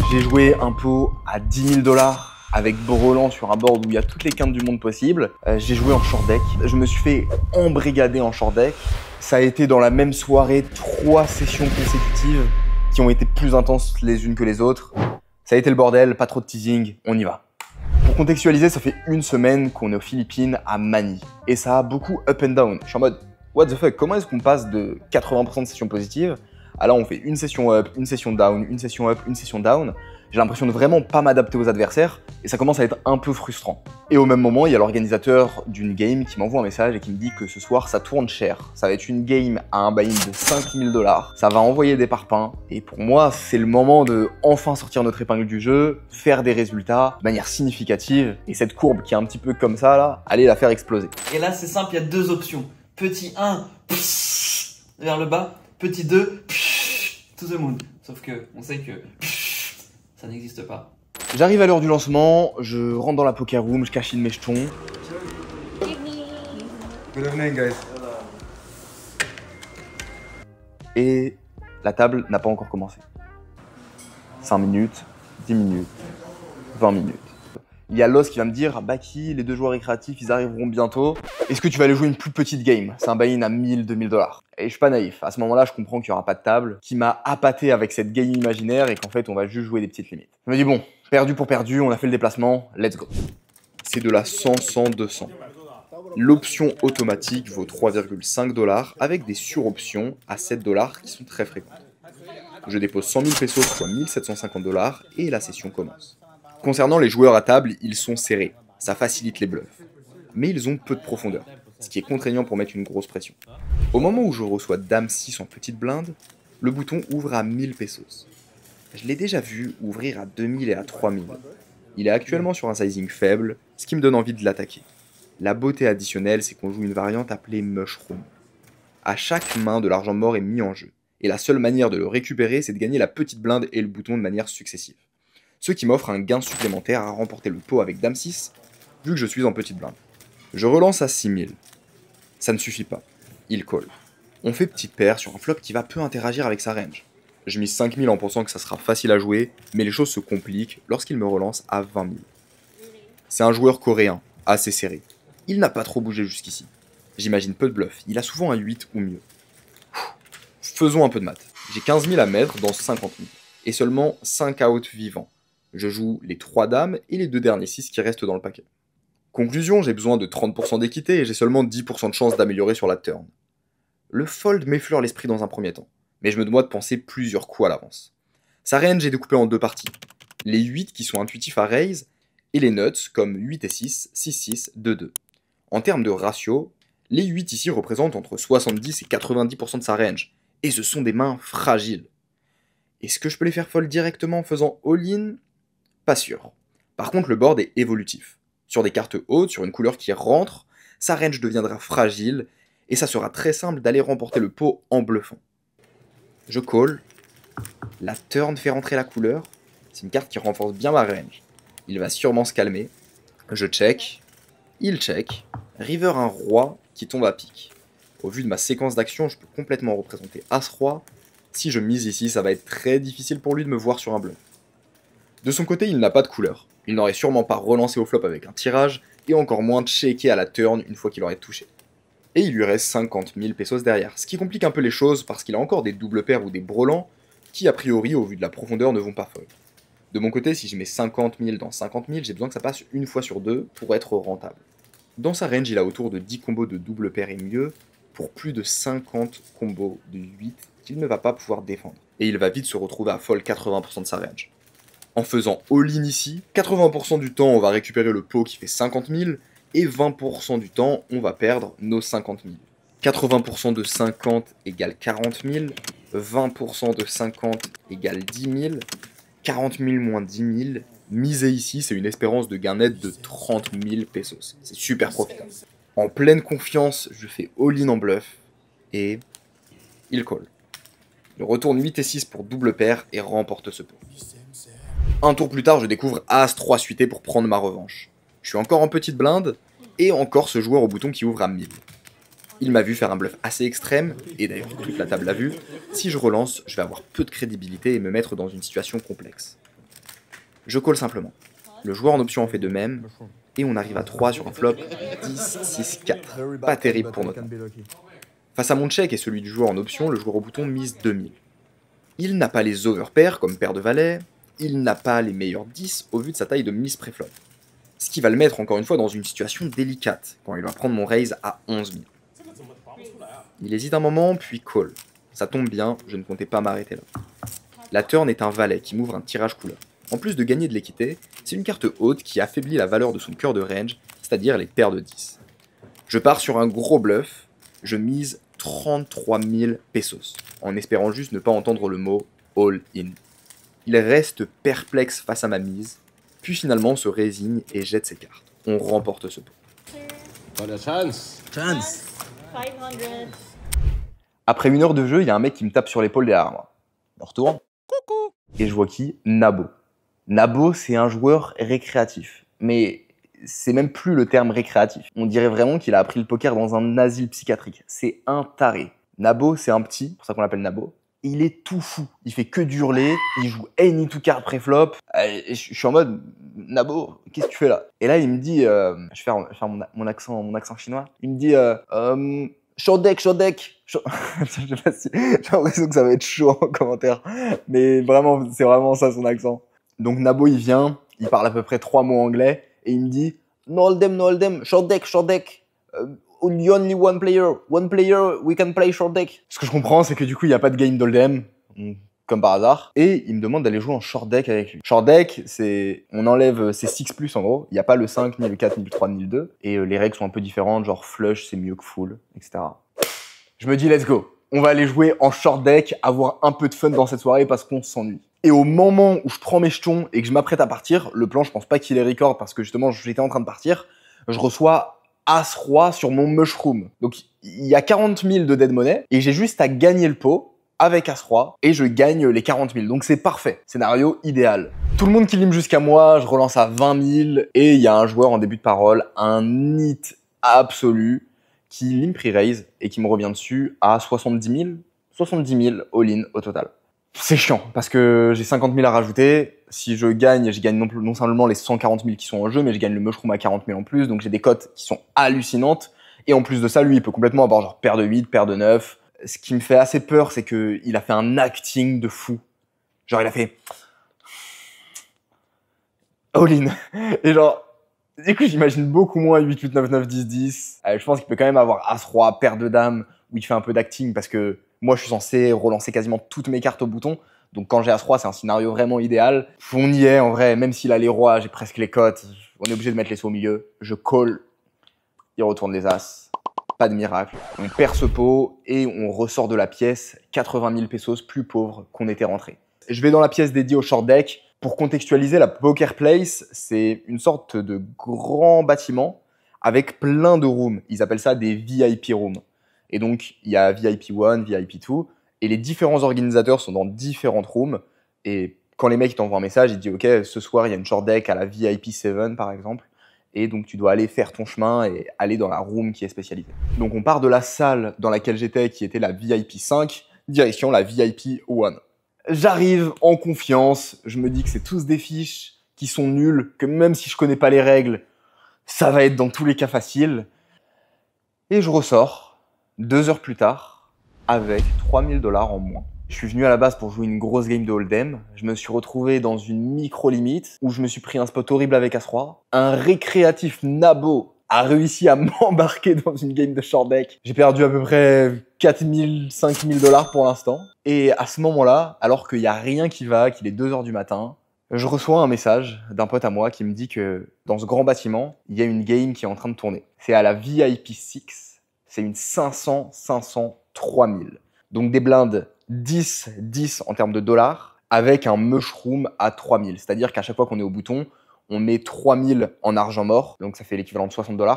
J'ai joué un pot à 10 000 $ avec Brelan sur un board où il y a toutes les quintes du monde possible. J'ai joué en short deck. Je me suis fait embrigader en short deck. Ça a été dans la même soirée 3 sessions consécutives qui ont été plus intenses les unes que les autres. Ça a été le bordel, pas trop de teasing, on y va. Pour contextualiser, ça fait une semaine qu'on est aux Philippines à Manille. Et ça a beaucoup up and down. Je suis en mode, what the fuck, comment est-ce qu'on passe de 80% de sessions positives à là on fait une session up, une session down, une session up, une session down. J'ai l'impression de vraiment pas m'adapter aux adversaires et ça commence à être un peu frustrant. Et au même moment, il y a l'organisateur d'une game qui m'envoie un message et qui me dit que ce soir ça tourne cher. Ça va être une game à un buy-in de 5 000 $. Ça va envoyer des parpaings et pour moi, c'est le moment de enfin sortir notre épingle du jeu, faire des résultats de manière significative et cette courbe qui est un petit peu comme ça là, aller la faire exploser. Et là, c'est simple, il y a deux options. Petit 1, vers le bas. Petit 2, to the moon. Sauf que on sait que ça n'existe pas. J'arrive à l'heure du lancement, je rentre dans la poker room, je cachine mes jetons. Good evening, guys. Et la table n'a pas encore commencé. 5 minutes, 10 minutes, 20 minutes. Il y a Los qui va me dire, Baki, les deux joueurs récréatifs, ils arriveront bientôt. Est-ce que tu vas aller jouer une plus petite game? C'est un buy-in à 1000, 2000 $. Et je suis pas naïf. À ce moment-là, je comprends qu'il n'y aura pas de table, qui m'a appâté avec cette game imaginaire et qu'en fait, on va juste jouer des petites limites. Je me dis, bon, perdu pour perdu, on a fait le déplacement, let's go. C'est de la 100-100-200. L'option automatique vaut 3,5 $ avec des suroptions à 7 $ qui sont très fréquentes. Je dépose 100 000 pesos soit 1750 $ et la session commence. Concernant les joueurs à table, ils sont serrés, ça facilite les bluffs. Mais ils ont peu de profondeur, ce qui est contraignant pour mettre une grosse pression. Au moment où je reçois Dame 6 en petite blinde, le bouton ouvre à 1000 pesos. Je l'ai déjà vu ouvrir à 2000 et à 3000. Il est actuellement sur un sizing faible, ce qui me donne envie de l'attaquer. La beauté additionnelle, c'est qu'on joue une variante appelée Mushroom. À chaque main, de l'argent mort est mis en jeu, et la seule manière de le récupérer, c'est de gagner la petite blinde et le bouton de manière successive. Ce qui m'offre un gain supplémentaire à remporter le pot avec Dame 6, vu que je suis en petite blinde. Je relance à 6000. Ça ne suffit pas. Il colle. On fait petite paire sur un flop qui va peu interagir avec sa range. Je mise 5000 en pensant que ça sera facile à jouer, mais les choses se compliquent lorsqu'il me relance à 20 000. C'est un joueur coréen, assez serré. Il n'a pas trop bougé jusqu'ici. J'imagine peu de bluff, il a souvent un 8 ou mieux. Faisons un peu de maths. J'ai 15 000 à mettre dans 50 000, et seulement 5 outs vivants. Je joue les 3 dames et les 2 derniers 6 qui restent dans le paquet. Conclusion, j'ai besoin de 30% d'équité et j'ai seulement 10% de chance d'améliorer sur la turn. Le fold m'effleure l'esprit dans un premier temps, mais je me dois de penser plusieurs coups à l'avance. Sa range est découpée en 2 parties. Les 8 qui sont intuitifs à raise et les nuts comme 8 et 6, 6-6, 2-2. En termes de ratio, les 8 ici représentent entre 70 et 90% de sa range, et ce sont des mains fragiles. Est-ce que je peux les faire fold directement en faisant all-in? Pas sûr. Par contre, le board est évolutif. Sur des cartes hautes, sur une couleur qui rentre, sa range deviendra fragile, et ça sera très simple d'aller remporter le pot en bluffant. Je call, la turn fait rentrer la couleur, c'est une carte qui renforce bien ma range. Il va sûrement se calmer, je check, il check, river un roi qui tombe à pique. Au vu de ma séquence d'actions, je peux complètement représenter As-Roi. Si je mise ici, ça va être très difficile pour lui de me voir sur un bluff. De son côté, il n'a pas de couleur. Il n'aurait sûrement pas relancé au flop avec un tirage, et encore moins checké à la turn une fois qu'il aurait touché. Et il lui reste 50 000 pesos derrière, ce qui complique un peu les choses parce qu'il a encore des doubles paires ou des brelans qui, a priori, au vu de la profondeur, ne vont pas fold. De mon côté, si je mets 50 000 dans 50 000, j'ai besoin que ça passe une fois sur deux pour être rentable. Dans sa range, il a autour de 10 combos de double paire et mieux, pour plus de 50 combos de 8 qu'il ne va pas pouvoir défendre. Et il va vite se retrouver à fold 80% de sa range. En faisant all-in ici, 80% du temps on va récupérer le pot qui fait 50 000, et 20% du temps on va perdre nos 50 000. 80% de 50 égale 40 000, 20% de 50 égale 10 000, 40 000 moins 10 000, miser ici c'est une espérance de gain net de 30 000 pesos. C'est super profitable. En pleine confiance, je fais all-in en bluff, et il call. Je retourne 8 et 6 pour double paire et remporte ce pot. Un tour plus tard, je découvre As-3 suité pour prendre ma revanche. Je suis encore en petite blinde, et encore ce joueur au bouton qui ouvre à 1000. Il m'a vu faire un bluff assez extrême, et d'ailleurs toute la table l'a vu. Si je relance, je vais avoir peu de crédibilité et me mettre dans une situation complexe. Je call simplement. Le joueur en option en fait de même, et on arrive à 3 sur un flop 10, 6, 4. Pas terrible pour notre main. Face à mon check et celui du joueur en option, le joueur au bouton mise 2000. Il n'a pas les overpairs comme paire de valets, il n'a pas les meilleurs 10 au vu de sa taille de mise préflop. Ce qui va le mettre encore une fois dans une situation délicate quand il va prendre mon raise à 11 000. Il hésite un moment puis call. Ça tombe bien, je ne comptais pas m'arrêter là. La turn est un valet qui m'ouvre un tirage couleur. En plus de gagner de l'équité, c'est une carte haute qui affaiblit la valeur de son cœur de range, c'est-à-dire les paires de 10. Je pars sur un gros bluff, je mise 33 000 pesos, en espérant juste ne pas entendre le mot all-in. Il reste perplexe face à ma mise, puis finalement se résigne et jette ses cartes. On remporte ce pot. Chance. 500. Après 1 heure de jeu, il y a un mec qui me tape sur l'épaule derrière moi. Je retourne. Coucou. Et je vois qui? Nabo. Nabo, c'est un joueur récréatif. Mais c'est même plus le terme récréatif. On dirait vraiment qu'il a appris le poker dans un asile psychiatrique. C'est un taré. Nabo, c'est un petit, c'est pour ça qu'on l'appelle Nabo. Il est tout fou. Il fait que d'hurler. Il joue any to card préflop. Et je suis en mode, Nabo, qu'est-ce que tu fais là? Et là, il me dit, je vais faire mon accent chinois. Il me dit, short deck. Je sais pas si, j'ai l'impression que ça va être chaud en commentaire. Mais vraiment, c'est vraiment ça son accent. Donc Nabo, il vient, il parle à peu près 3 mots anglais. Et il me dit, no hold'em, short deck. Only one player, we can play short deck. Ce que je comprends, c'est que du coup, il n'y a pas de game d'hold'em, comme par hasard. Et il me demande d'aller jouer en short deck avec lui. Short deck, c'est, on enlève ces 6+, en gros. Il n'y a pas le 5, ni le 4, ni le 3, ni le 2. Et les règles sont un peu différentes, genre flush, c'est mieux que full, etc. Je me dis, let's go. On va aller jouer en short deck, avoir un peu de fun dans cette soirée parce qu'on s'ennuie. Et au moment où je prends mes jetons et que je m'apprête à partir, le plan, je pense pas qu'il est record parce que justement, j'étais en train de partir, je reçois As-Roi sur mon mushroom. Donc, il y a 40 000 de dead money et j'ai juste à gagner le pot avec As-Roi et je gagne les 40 000. Donc, c'est parfait. Scénario idéal. Tout le monde qui lime jusqu'à moi, je relance à 20 000 et il y a un joueur en début de parole, un nit absolu, qui lim pre-raise et qui me revient dessus à 70 000. 70 000 all-in au total. C'est chiant parce que j'ai 50 000 à rajouter. Si je gagne non seulement les 140 000 qui sont en jeu, mais je gagne le mushroom à 40 000 en plus. Donc j'ai des cotes qui sont hallucinantes. Et en plus de ça, lui, il peut complètement avoir genre paire de 8, paire de 9. Ce qui me fait assez peur, c'est qu'il a fait un acting de fou. Genre, il a fait all-in. Et genre, du coup, j'imagine beaucoup moins 8, 8, 9, 9, 10, 10. Je pense qu'il peut quand même avoir As-Roi, paire de dames, où il fait un peu d'acting parce que moi, je suis censé relancer quasiment toutes mes cartes au bouton. Donc, quand j'ai As-Roi, c'est un scénario vraiment idéal. On y est, en vrai. Même s'il a les rois, j'ai presque les cotes. On est obligé de mettre les sous au milieu. Je call. Il retourne les As. Pas de miracle. On perd ce pot et on ressort de la pièce 80 000 pesos plus pauvre qu'on était rentré. Je vais dans la pièce dédiée au short deck. Pour contextualiser, la Poker Place, c'est une sorte de grand bâtiment avec plein de rooms. Ils appellent ça des VIP rooms. Et donc, il y a VIP 1, VIP 2, et les différents organisateurs sont dans différentes rooms. Et quand les mecs t'envoient un message, ils disent « Ok, ce soir, il y a une short deck à la VIP 7, par exemple. » Et donc, tu dois aller faire ton chemin et aller dans la room qui est spécialisée. Donc, on part de la salle dans laquelle j'étais, qui était la VIP 5, direction la VIP 1. J'arrive en confiance, je me dis que c'est tous des fiches qui sont nulles, que même si je connais pas les règles, ça va être dans tous les cas facile. Et je ressors 2 heures plus tard avec 3 000 $ en moins. Je suis venu à la base pour jouer une grosse game de hold'em. Je me suis retrouvé dans une micro-limite où je me suis pris un spot horrible avec As-Roi. Un récréatif Nabo a réussi à m'embarquer dans une game de short deck. J'ai perdu à peu près 4 000, 5 000 $ pour l'instant. Et à ce moment-là, alors qu'il n'y a rien qui va, qu'il est 2 heures du matin, je reçois un message d'un pote à moi qui me dit que dans ce grand bâtiment, il y a une game qui est en train de tourner. C'est à la VIP 6. C'est une 500, 3000. Donc des blindes 10, 10 en termes de dollars avec un mushroom à 3000. C'est-à-dire qu'à chaque fois qu'on est au bouton, on met 3000 en argent mort. Donc ça fait l'équivalent de 60 $.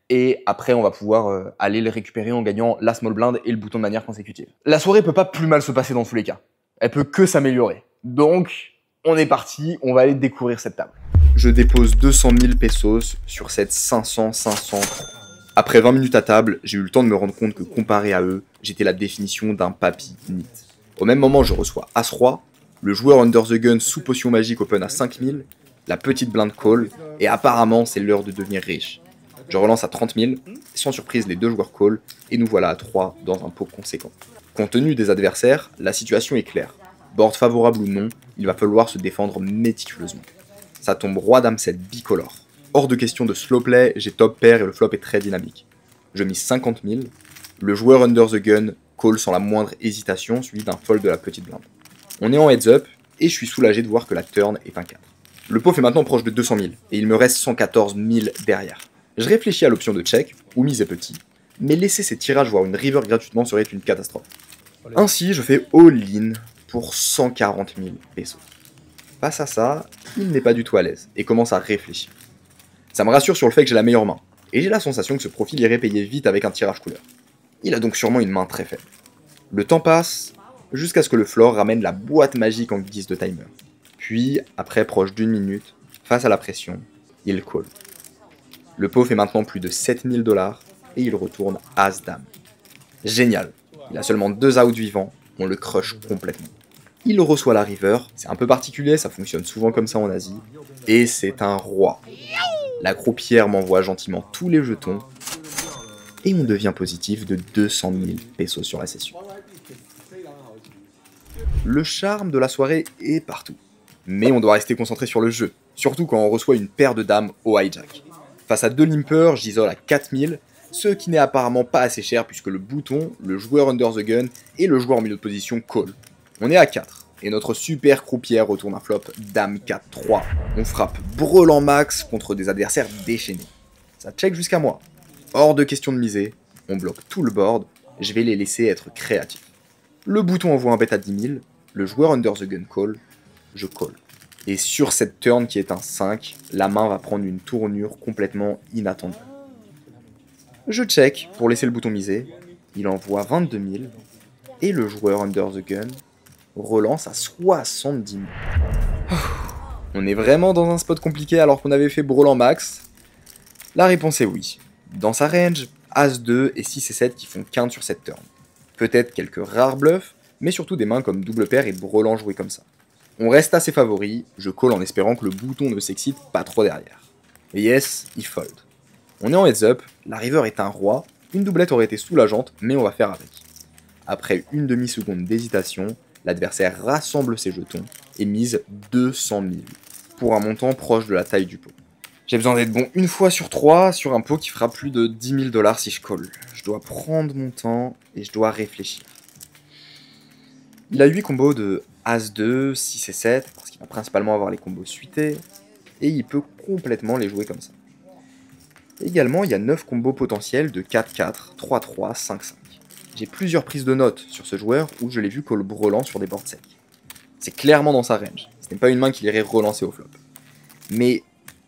Et après, on va pouvoir aller le récupérer en gagnant la small blind et le bouton de manière consécutive. La soirée peut pas plus mal se passer dans tous les cas. Elle peut que s'améliorer. Donc, on est parti, on va aller découvrir cette table. Je dépose 200 000 pesos sur cette 500. Après 20 minutes à table, j'ai eu le temps de me rendre compte que comparé à eux, j'étais la définition d'un papy nit. Au même moment, je reçois As-Roi, Le joueur under the gun sous potion magique open à 5000, la petite blinde call, et apparemment c'est l'heure de devenir riche. Je relance à 30 000, sans surprise les deux joueurs call, et nous voilà à 3 dans un pot conséquent. Compte tenu des adversaires, la situation est claire. Board favorable ou non, il va falloir se défendre méticuleusement. Ça tombe roi dame 7 bicolore. Hors de question de slow play, j'ai top pair et le flop est très dynamique. Je mise 50 000, le joueur under the gun call sans la moindre hésitation, suivi d'un fold de la petite blinde. On est en heads up, et je suis soulagé de voir que la turn est un 4. Le pot fait maintenant proche de 200 000, et il me reste 114 000 derrière. Je réfléchis à l'option de check, ou miser petit, mais laisser ces tirages voir une river gratuitement serait une catastrophe. Ainsi, je fais all-in pour 140 000 pesos. Face à ça, il n'est pas du tout à l'aise, et commence à réfléchir. Ça me rassure sur le fait que j'ai la meilleure main, et j'ai la sensation que ce profil irait payer vite avec un tirage couleur. Il a donc sûrement une main très faible. Le temps passe, jusqu'à ce que le floor ramène la boîte magique en guise de timer. Puis, après proche d'une minute, face à la pression, il call. Le pot fait maintenant plus de 7000 $, et il retourne As-Dame. Génial, il a seulement 2 outs vivants, on le crush complètement. Il reçoit la river, c'est un peu particulier, ça fonctionne souvent comme ça en Asie, et c'est un roi. La croupière m'envoie gentiment tous les jetons, et on devient positif de 200 000 pesos sur la session. Le charme de la soirée est partout, mais on doit rester concentré sur le jeu, surtout quand on reçoit une paire de dames au hijack. Face à deux limpers, j'isole à 4000, ce qui n'est apparemment pas assez cher puisque le bouton, le joueur under the gun et le joueur en milieu de position call. On est à 4, et notre super croupière retourne un flop dame 4-3. On frappe brelan max contre des adversaires déchaînés. Ça check jusqu'à moi. Hors de question de miser, on bloque tout le board, je vais les laisser être créatifs. Le bouton envoie un bet à 10 000, le joueur under the gun call, je call. Et sur cette turn qui est un 5, la main va prendre une tournure complètement inattendue. Je check pour laisser le bouton miser, il envoie 22 000, et le joueur under the gun relance à 70 000. On est vraiment dans un spot compliqué alors qu'on avait fait brelan max? La réponse est oui. Dans sa range, As-2 et 6 et 7 qui font quinte sur cette turn. Peut-être quelques rares bluffs, mais surtout des mains comme double paire et brelan joués comme ça. On reste assez favori, je call en espérant que le bouton ne s'excite pas trop derrière. Et yes, il fold. On est en heads up, la river est un roi, une doublette aurait été soulageante, mais on va faire avec. Après une demi-seconde d'hésitation, l'adversaire rassemble ses jetons et mise 200 000, pour un montant proche de la taille du pot. J'ai besoin d'être bon une fois sur 3 sur un pot qui fera plus de 10 000 $ si je call. Je dois prendre mon temps et je dois réfléchir. Il a 8 combos de As-2, 6 et 7, parce qu'il va principalement avoir les combos suités, et il peut complètement les jouer comme ça. Également, il y a 9 combos potentiels de 4-4, 3-3, 5-5. J'ai plusieurs prises de notes sur ce joueur où je l'ai vu call brelan sur des boards secs. C'est clairement dans sa range, ce n'est pas une main qu'il irait relancer au flop. Mais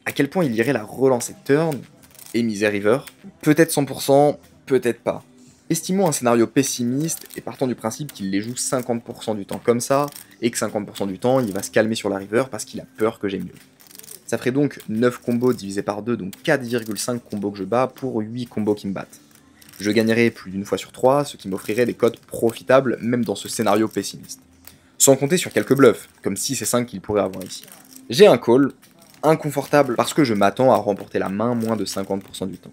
à quel point il irait la relancer turn et miser river? Peut-être 100%, peut-être pas. Estimons un scénario pessimiste et partant du principe qu'il les joue 50% du temps comme ça, et que 50% du temps il va se calmer sur la river parce qu'il a peur que j'ai mieux. Ça ferait donc 9 combos divisé par 2, donc 4,5 combos que je bats pour 8 combos qui me battent. Je gagnerais plus d'une fois sur 3, ce qui m'offrirait des cotes profitables même dans ce scénario pessimiste. Sans compter sur quelques bluffs, comme 6 et 5 qu'il pourrait avoir ici. J'ai un call, inconfortable parce que je m'attends à remporter la main moins de 50% du temps.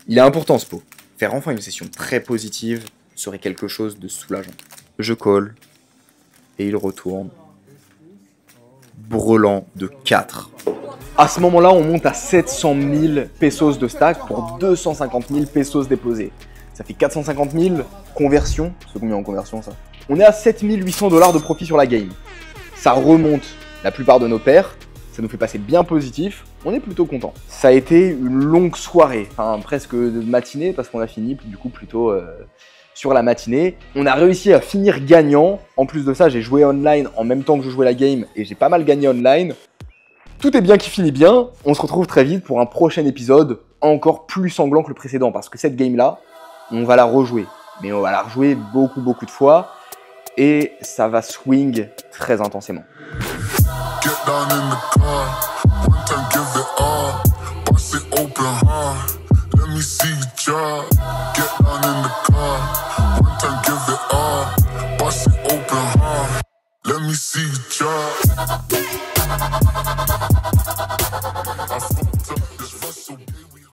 Il est important ce pot. Faire enfin une session très positive serait quelque chose de soulageant. Je call, et il retourne. Brelan de 4. À ce moment-là, on monte à 700 000 pesos de stack pour 250 000 pesos déposés. Ça fait 450 000 conversion. C'est combien en conversion ça? On est à 7 800 $ de profit sur la game. Ça remonte la plupart de nos paires. Ça nous fait passer bien positif, on est plutôt content. Ça a été une longue soirée, enfin presque de matinée parce qu'on a fini du coup plutôt sur la matinée. On a réussi à finir gagnant, en plus de ça j'ai joué online en même temps que je jouais la game et j'ai pas mal gagné online. Tout est bien qui finit bien, on se retrouve très vite pour un prochain épisode encore plus sanglant que le précédent parce que cette game là, on va la rejouer. Mais on va la rejouer beaucoup de fois et ça va swing très intensément. Get down in the car, one time give it all, bust it open hard, let me see you drop. Get down in the car, one time give it all, bust it open hard, let me see you the job.